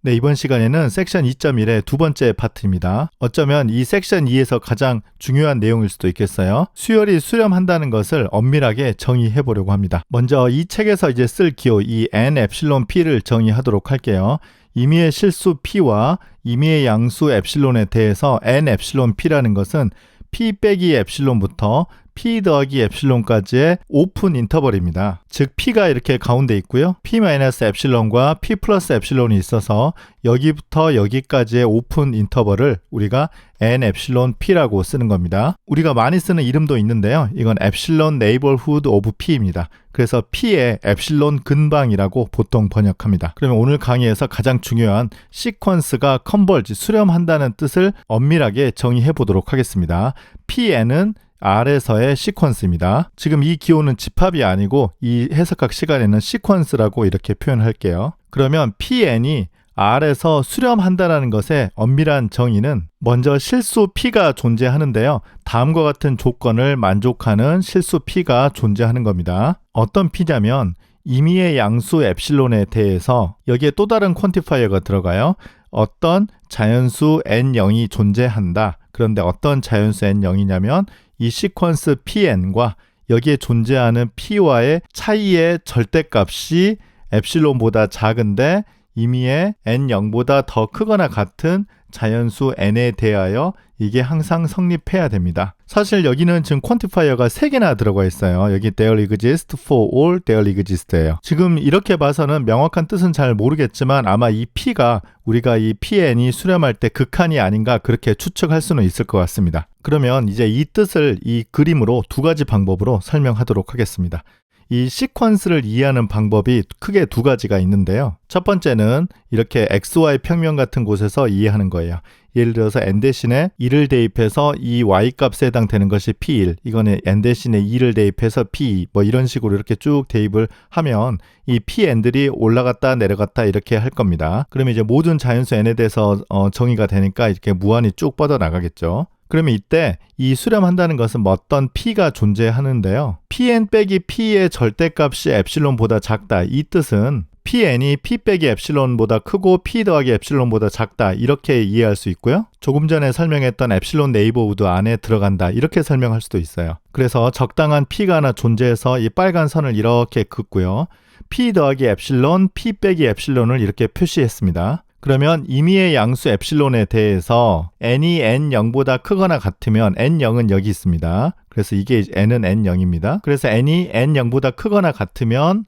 네, 이번 시간에는 섹션 2.1의 두 번째 파트입니다. 어쩌면 이 섹션 2에서 가장 중요한 내용일 수도 있겠어요. 수열이 수렴한다는 것을 엄밀하게 정의해 보려고 합니다. 먼저 이 책에서 이제 쓸 기호, 이 n 엡실론 p를 정의하도록 할게요. 임의의 실수 p와 임의의 양수 엡실론에 대해서 n 엡실론 p라는 것은 p 빼기 엡실론부터 p 더하기 엡실론까지의 오픈 인터벌입니다. 즉 p가 이렇게 가운데 있고요. p 마이너스 엡실론과 p 플러스 엡실론이 있어서 여기부터 여기까지의 오픈 인터벌을 우리가 n 엡실론 p라고 쓰는 겁니다. 우리가 많이 쓰는 이름도 있는데요. 이건 엡실론 네이버후드 오브 p입니다. 그래서 p의 엡실론 근방이라고 보통 번역합니다. 그러면 오늘 강의에서 가장 중요한 시퀀스가 컨버지, 수렴한다는 뜻을 엄밀하게 정의해 보도록 하겠습니다. pn은 R에서의 시퀀스입니다. 지금 이 기호는 집합이 아니고 이 해석학 시간에는 시퀀스라고 이렇게 표현할게요. 그러면 PN이 R에서 수렴한다는 것의 엄밀한 정의는 먼저 실수 P가 존재하는데요. 다음과 같은 조건을 만족하는 실수 P가 존재하는 겁니다. 어떤 P냐면 임의의 양수 엡실론에 대해서 여기에 또 다른 퀀티파이어가 들어가요. 어떤 자연수 n0이 존재한다. 그런데 어떤 자연수 n0이냐면 이 시퀀스 pn과 여기에 존재하는 p와의 차이의 절대값이 엡실론보다 작은데 임의의 n0보다 더 크거나 같은 자연수 n에 대하여 이게 항상 성립해야 됩니다. 사실 여기는 지금 퀀티파이어가 3개나 들어가 있어요. 여기 there exists, for all, there exists예요. 지금 이렇게 봐서는 명확한 뜻은 잘 모르겠지만 아마 이 p가 우리가 이 pn이 수렴할 때 극한이 아닌가 그렇게 추측할 수는 있을 것 같습니다. 그러면 이제 이 뜻을 이 그림으로 두 가지 방법으로 설명하도록 하겠습니다. 이 시퀀스를 이해하는 방법이 크게 두 가지가 있는데요. 첫 번째는 이렇게 XY 평면 같은 곳에서 이해하는 거예요. 예를 들어서 n 대신에 2를 대입해서 이 y 값에 해당되는 것이 p1, 이거는 n 대신에 2를 대입해서 p2, 뭐 이런 식으로 이렇게 쭉 대입을 하면 이 pn들이 올라갔다 내려갔다 이렇게 할 겁니다. 그러면 이제 모든 자연수 n에 대해서 정의가 되니까 이렇게 무한히 쭉 뻗어나가겠죠. 그러면 이때 이 수렴한다는 것은 어떤 p가 존재하는데요. pn 빼기 p의 절대값이 엡실론보다 작다. 이 뜻은 pn이 p 빼기 엡실론보다 크고 p 더하기 엡실론보다 작다. 이렇게 이해할 수 있고요. 조금 전에 설명했던 엡실론 네이버후드 안에 들어간다. 이렇게 설명할 수도 있어요. 그래서 적당한 p가 하나 존재해서 이 빨간 선을 이렇게 긋고요. p 더하기 엡실론, p 빼기 엡실론을 이렇게 표시했습니다. 그러면 임의의 양수 엡실론에 대해서 n이 n0보다 크거나 같으면 n0은 여기 있습니다. 그래서 이게 n은 n0입니다. 그래서 n이 n0보다 크거나 같으면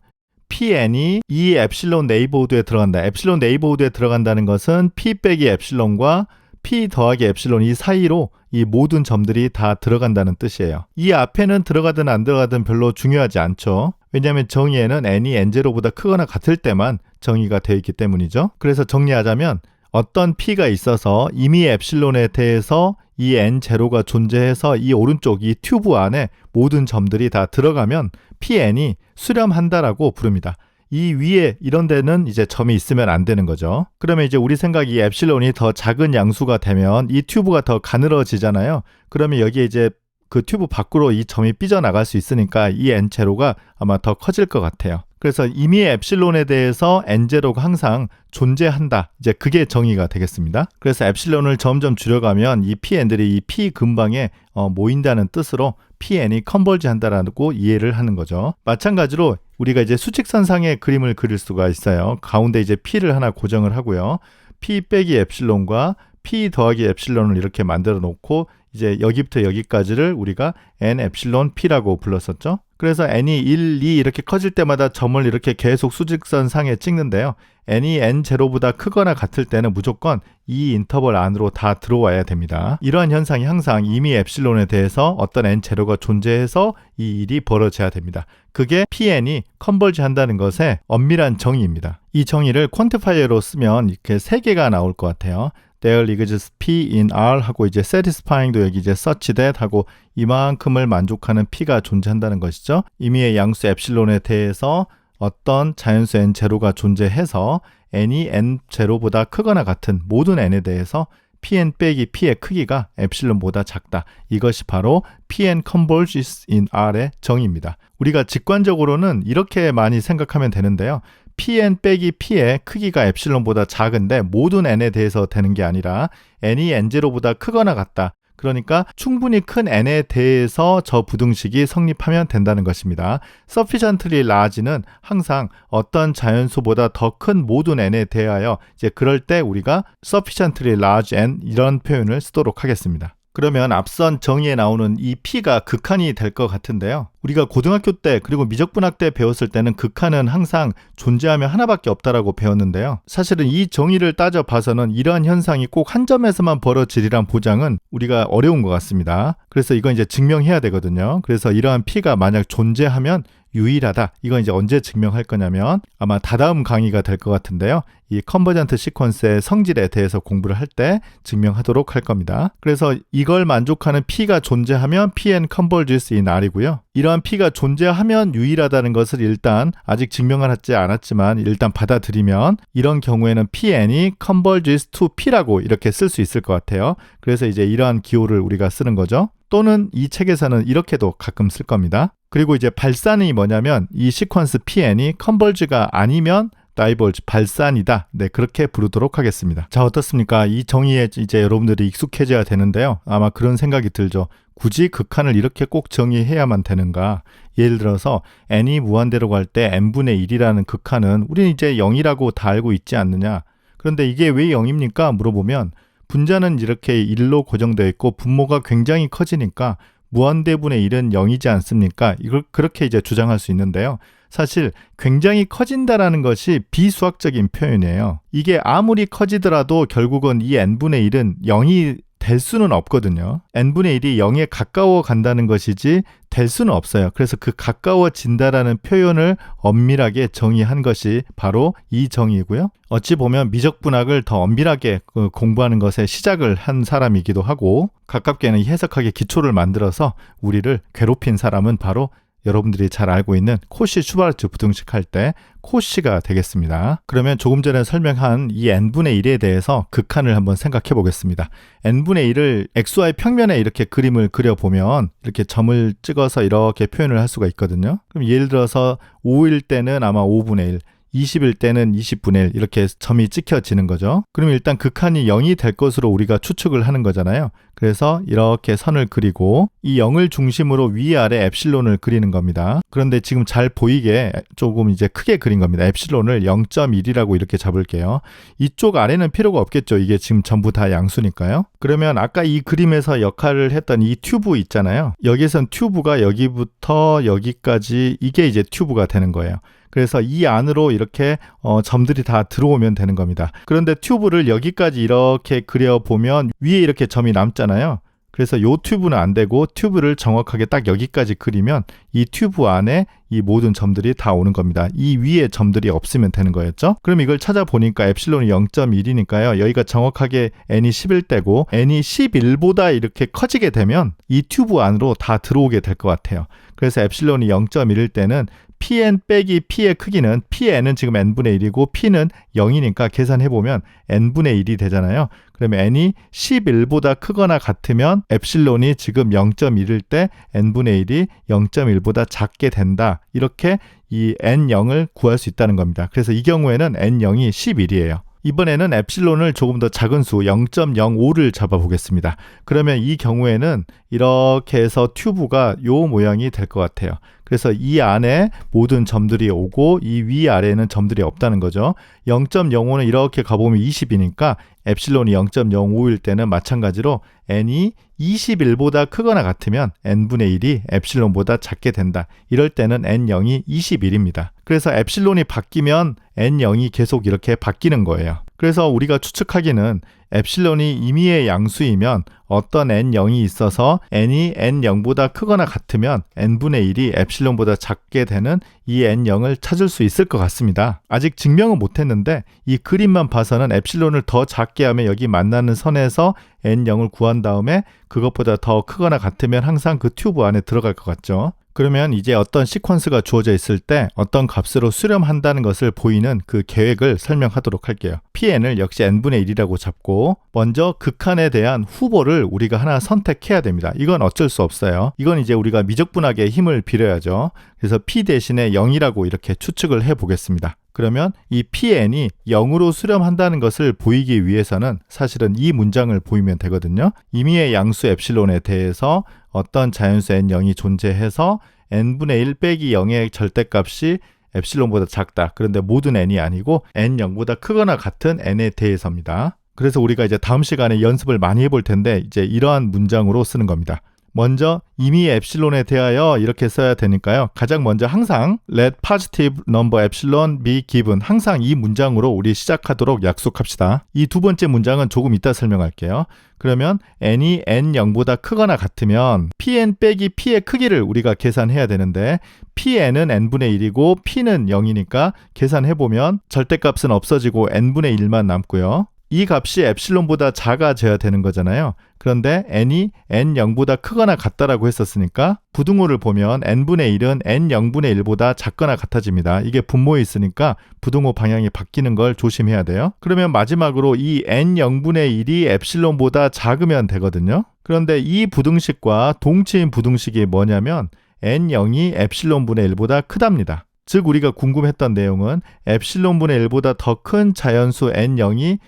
pn이 이 엡실론 네이버후드에 들어간다. 엡실론 네이버후드에 들어간다는 것은 p 빼기 엡실론과 p 더하기 엡실론 이 사이로 이 모든 점들이 다 들어간다는 뜻이에요. 이 앞에는 들어가든 안 들어가든 별로 중요하지 않죠. 왜냐하면 정의에는 n이 n0보다 크거나 같을 때만 정의가 되어 있기 때문이죠. 그래서 정리하자면 어떤 p가 있어서 이미 엡실론에 대해서 이 n0가 존재해서 이 오른쪽 이 튜브 안에 모든 점들이 다 들어가면 pn이 수렴한다라고 부릅니다. 이 위에 이런 데는 이제 점이 있으면 안 되는 거죠. 그러면 이제 우리 생각이 엡실론이 더 작은 양수가 되면 이 튜브가 더 가늘어지잖아요. 그러면 여기에 이제 그 튜브 밖으로 이 점이 삐져나갈 수 있으니까 이 n0가 아마 더 커질 것 같아요. 그래서 이미 엡실론에 대해서 n0가 항상 존재한다. 이제 그게 정의가 되겠습니다. 그래서 엡실론을 점점 줄여가면 이 pn들이 이 p 근방에 모인다는 뜻으로 pn이 컨버지 한다라고 이해를 하는 거죠. 마찬가지로 우리가 이제 수직선상의 그림을 그릴 수가 있어요. 가운데 이제 p를 하나 고정을 하고요. p 빼기 엡실론과 p 더하기 엡실론을 이렇게 만들어 놓고 이제 여기부터 여기까지를 우리가 n 엡실론 p라고 불렀었죠. 그래서 n이 1, 2 이렇게 커질 때마다 점을 이렇게 계속 수직선 상에 찍는데요. n이 n0보다 크거나 같을 때는 무조건 이 인터벌 안으로 다 들어와야 됩니다. 이러한 현상이 항상 이미 엡실론에 대해서 어떤 n0가 존재해서 이 일이 벌어져야 됩니다. 그게 pn이 컨버지 한다는 것의 엄밀한 정의입니다. 이 정의를 퀀티파이어로 쓰면 이렇게 3개가 나올 것 같아요. there exists p in R 하고 이제 satisfying도 여기 이제 such that 하고 이만큼을 만족하는 p가 존재한다는 것이죠. 임의의 양수 엡실론에 대해서 어떤 자연수 n0가 존재해서 n이 n0보다 크거나 같은 모든 n에 대해서 pn 빼기 p의 크기가 엡실론보다 작다. 이것이 바로 pn converges in R의 정의입니다. 우리가 직관적으로는 이렇게 많이 생각하면 되는데요. pn 빼기 p의 크기가 엡실론보다 작은데 모든 n에 대해서 되는 게 아니라 n이 n0보다 크거나 같다. 그러니까 충분히 큰 n에 대해서 저 부등식이 성립하면 된다는 것입니다. sufficiently large는 항상 어떤 자연수보다 더 큰 모든 n에 대하여 이제 그럴 때 우리가 sufficiently large n 이런 표현을 쓰도록 하겠습니다. 그러면 앞선 정의에 나오는 이 P가 극한이 될 것 같은데요. 우리가 고등학교 때 그리고 미적분학 때 배웠을 때는 극한은 항상 존재하면 하나밖에 없다라고 배웠는데요. 사실은 이 정의를 따져봐서는 이러한 현상이 꼭 한 점에서만 벌어지리란 보장은 우리가 어려운 것 같습니다. 그래서 이건 이제 증명해야 되거든요. 그래서 이러한 P가 만약 존재하면 유일하다. 이건 이제 언제 증명할 거냐면 아마 다다음 강의가 될 것 같은데요. 이 컨버전트 시퀀스의 성질에 대해서 공부를 할 때 증명하도록 할 겁니다. 그래서 이걸 만족하는 P가 존재하면 Pn converges in R이고요. 이러한 P가 존재하면 유일하다는 것을 일단 아직 증명을 하지 않았지만 일단 받아들이면 이런 경우에는 Pn이 converges to P라고 이렇게 쓸 수 있을 것 같아요. 그래서 이제 이러한 기호를 우리가 쓰는 거죠. 또는 이 책에서는 이렇게도 가끔 쓸 겁니다. 그리고 이제 발산이 뭐냐면 이 시퀀스 PN이 컨버지가 아니면 다이버지 발산이다. 네, 그렇게 부르도록 하겠습니다. 자, 어떻습니까? 이 정의에 이제 여러분들이 익숙해져야 되는데요. 아마 그런 생각이 들죠. 굳이 극한을 이렇게 꼭 정의해야만 되는가? 예를 들어서 n이 무한대로 갈 때 n분의 1이라는 극한은 우리는 이제 0이라고 다 알고 있지 않느냐? 그런데 이게 왜 0입니까? 물어보면 분자는 이렇게 1로 고정되어 있고 분모가 굉장히 커지니까 무한대분의 1은 0이지 않습니까? 이걸 그렇게 이제 주장할 수 있는데요. 사실 굉장히 커진다라는 것이 비수학적인 표현이에요. 이게 아무리 커지더라도 결국은 이 n분의 1은 0이 될 수는 없거든요. n분의 1이 0에 가까워 간다는 것이지 될 수는 없어요. 그래서 그 가까워진다라는 표현을 엄밀하게 정의한 것이 바로 이 정의이고요. 어찌 보면 미적분학을 더 엄밀하게 공부하는 것에 시작을 한 사람이기도 하고 가깝게는 해석학의 기초를 만들어서 우리를 괴롭힌 사람은 바로 여러분들이 잘 알고 있는 코시-슈바르츠 부등식 할 때 코시가 되겠습니다. 그러면 조금 전에 설명한 이 n분의 1에 대해서 극한을 한번 생각해 보겠습니다. n분의 1을 xy 평면에 이렇게 그림을 그려보면 이렇게 점을 찍어서 이렇게 표현을 할 수가 있거든요. 그럼 예를 들어서 5일 때는 아마 5분의 1, 20일 때는 20분의 1 이렇게 점이 찍혀지는 거죠. 그러면 일단 극한이 0이 될 것으로 우리가 추측을 하는 거잖아요. 그래서 이렇게 선을 그리고 이 0을 중심으로 위아래 엡실론을 그리는 겁니다. 그런데 지금 잘 보이게 조금 이제 크게 그린 겁니다. 엡실론을 0.1이라고 이렇게 잡을게요. 이쪽 아래는 필요가 없겠죠. 이게 지금 전부 다 양수니까요. 그러면 아까 이 그림에서 역할을 했던 이 튜브 있잖아요. 여기선 튜브가 여기부터 여기까지 이게 이제 튜브가 되는 거예요. 그래서 이 안으로 이렇게 점들이 다 들어오면 되는 겁니다. 그런데 튜브를 여기까지 이렇게 그려보면 위에 이렇게 점이 남잖아요. 그래서 이 튜브는 안 되고 튜브를 정확하게 딱 여기까지 그리면 이 튜브 안에 이 모든 점들이 다 오는 겁니다. 이 위에 점들이 없으면 되는 거였죠. 그럼 이걸 찾아보니까 엡실론이 0.1이니까요. 여기가 정확하게 n이 11대고 n이 11보다 이렇게 커지게 되면 이 튜브 안으로 다 들어오게 될 것 같아요. 그래서 엡실론이 0.1일 때는 pn 빼기 p의 크기는 pn은 지금 n분의 1이고 p는 0이니까 계산해보면 n분의 1이 되잖아요. 그러면 n이 11보다 크거나 같으면 엡실론이 지금 0.1일 때 n분의 1이 0.1보다 작게 된다. 이렇게 이 n0을 구할 수 있다는 겁니다. 그래서 이 경우에는 n0이 11이에요. 이번에는 엡실론을 조금 더 작은 수 0.05를 잡아보겠습니다. 그러면 이 경우에는 이렇게 해서 튜브가 요 모양이 될 것 같아요. 그래서 이 안에 모든 점들이 오고 이 위아래에는 점들이 없다는 거죠. 0.05는 이렇게 가보면 20이니까 엡실론이 0.05일 때는 마찬가지로 n이 21보다 크거나 같으면 n분의 1이 엡실론보다 작게 된다. 이럴 때는 n0이 21입니다. 그래서 엡실론이 바뀌면 n0이 계속 이렇게 바뀌는 거예요. 그래서 우리가 추측하기는 엡실론이 임의의 양수이면 어떤 n0이 있어서 n이 n0보다 크거나 같으면 n분의 1이 엡실론보다 작게 되는 이 n0을 찾을 수 있을 것 같습니다. 아직 증명은 못했는데 이 그림만 봐서는 엡실론을 더 작게 하면 여기 만나는 선에서 n0을 구한 다음에 그것보다 더 크거나 같으면 항상 그 튜브 안에 들어갈 것 같죠. 그러면 이제 어떤 시퀀스가 주어져 있을 때 어떤 값으로 수렴한다는 것을 보이는 그 계획을 설명하도록 할게요. pn을 역시 n분의 1이라고 잡고 먼저 극한에 대한 후보를 우리가 하나 선택해야 됩니다. 이건 어쩔 수 없어요. 이건 이제 우리가 미적분학의 힘을 빌어야죠. 그래서 p 대신에 0이라고 이렇게 추측을 해보겠습니다. 그러면 이 pn이 0으로 수렴한다는 것을 보이기 위해서는 사실은 이 문장을 보이면 되거든요. 임의의 양수 엡실론에 대해서 어떤 자연수 n0이 존재해서 n분의 1 빼기 0의 절대값이 엡실론보다 작다. 그런데 모든 n이 아니고 n0보다 크거나 같은 n에 대해서입니다. 그래서 우리가 이제 다음 시간에 연습을 많이 해볼 텐데 이제 이러한 문장으로 쓰는 겁니다. 먼저 임의 엡실론에 대하여 이렇게 써야 되니까요. 가장 먼저 항상 let positive number epsilon be given, 항상 이 문장으로 우리 시작하도록 약속합시다. 이 두 번째 문장은 조금 이따 설명할게요. 그러면 n이 n0보다 크거나 같으면 pn 빼기 p의 크기를 우리가 계산해야 되는데 pn은 n분의 1이고 p는 0이니까 계산해보면 절대값은 없어지고 n분의 1만 남고요. 이 값이 엡실론보다 작아져야 되는 거잖아요. 그런데 n이 n0보다 크거나 같다라고 했었으니까 부등호를 보면 n분의 1은 n0분의 1보다 작거나 같아집니다. 이게 분모에 있으니까 부등호 방향이 바뀌는 걸 조심해야 돼요. 그러면 마지막으로 이 n0분의 1이 엡실론보다 작으면 되거든요. 그런데 이 부등식과 동치인 부등식이 뭐냐면 n0이 엡실론분의 1보다 크답니다. 즉 우리가 궁금했던 내용은 엡실론분의 1보다 더 큰 자연수 n0이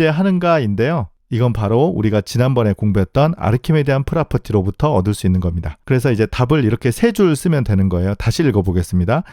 존재하는가인데요. 이건 바로 우리가 지난번에 공부했던 아르키메디안 프로퍼티로부터 얻을 수 있는 겁니다. 그래서 이제 답을 이렇게 세 줄 쓰면 되는 거예요. 다시 읽어보겠습니다.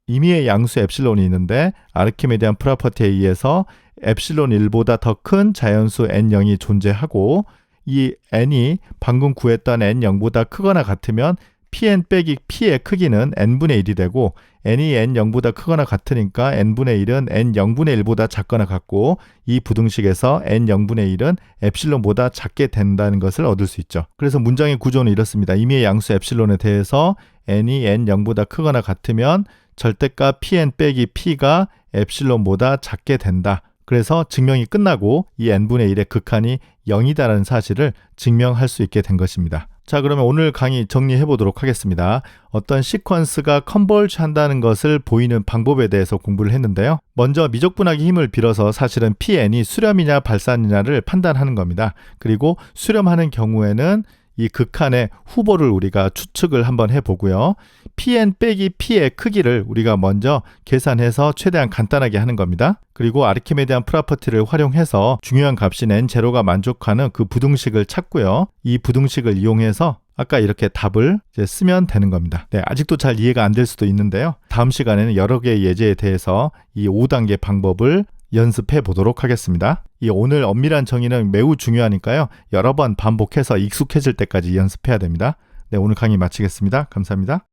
임의의 양수 엡실론이 있는데 아르키메디안 프로퍼티에 의해서 엡실론 1보다 더 큰 자연수 n0이 존재하고 이 n이 방금 구했던 n0보다 크거나 같으면 pn 빼기 p의 크기는 n분의 1이 되고 n이 n0보다 크거나 같으니까 n분의 1은 n0분의 1보다 작거나 같고 이 부등식에서 n0분의 1은 엡실론보다 작게 된다는 것을 얻을 수 있죠. 그래서 문장의 구조는 이렇습니다. 임의의 양수 엡실론에 대해서 n이 n0보다 크거나 같으면 절대값 pn 빼기 p가 엡실론보다 작게 된다. 그래서 증명이 끝나고 이 n분의 1의 극한이 0이다라는 사실을 증명할 수 있게 된 것입니다. 자, 그러면 오늘 강의 정리해 보도록 하겠습니다. 어떤 시퀀스가 컨버지 한다는 것을 보이는 방법에 대해서 공부를 했는데요. 먼저 미적분학의 힘을 빌어서 사실은 pn이 수렴이냐 발산이냐를 판단하는 겁니다. 그리고 수렴하는 경우에는 이 극한의 후보를 우리가 추측을 한번 해보고요. pn 빼기 p의 크기를 우리가 먼저 계산해서 최대한 간단하게 하는 겁니다. 그리고 아르키메디안 프로퍼티를 활용해서 중요한 값인 n0가 만족하는 그 부등식을 찾고요. 이 부등식을 이용해서 아까 이렇게 답을 이제 쓰면 되는 겁니다. 네, 아직도 잘 이해가 안 될 수도 있는데요. 다음 시간에는 여러 개의 예제에 대해서 이 5단계 방법을 연습해 보도록 하겠습니다. 이 오늘 엄밀한 정의는 매우 중요하니까요. 여러 번 반복해서 익숙해질 때까지 연습해야 됩니다. 네, 오늘 강의 마치겠습니다. 감사합니다.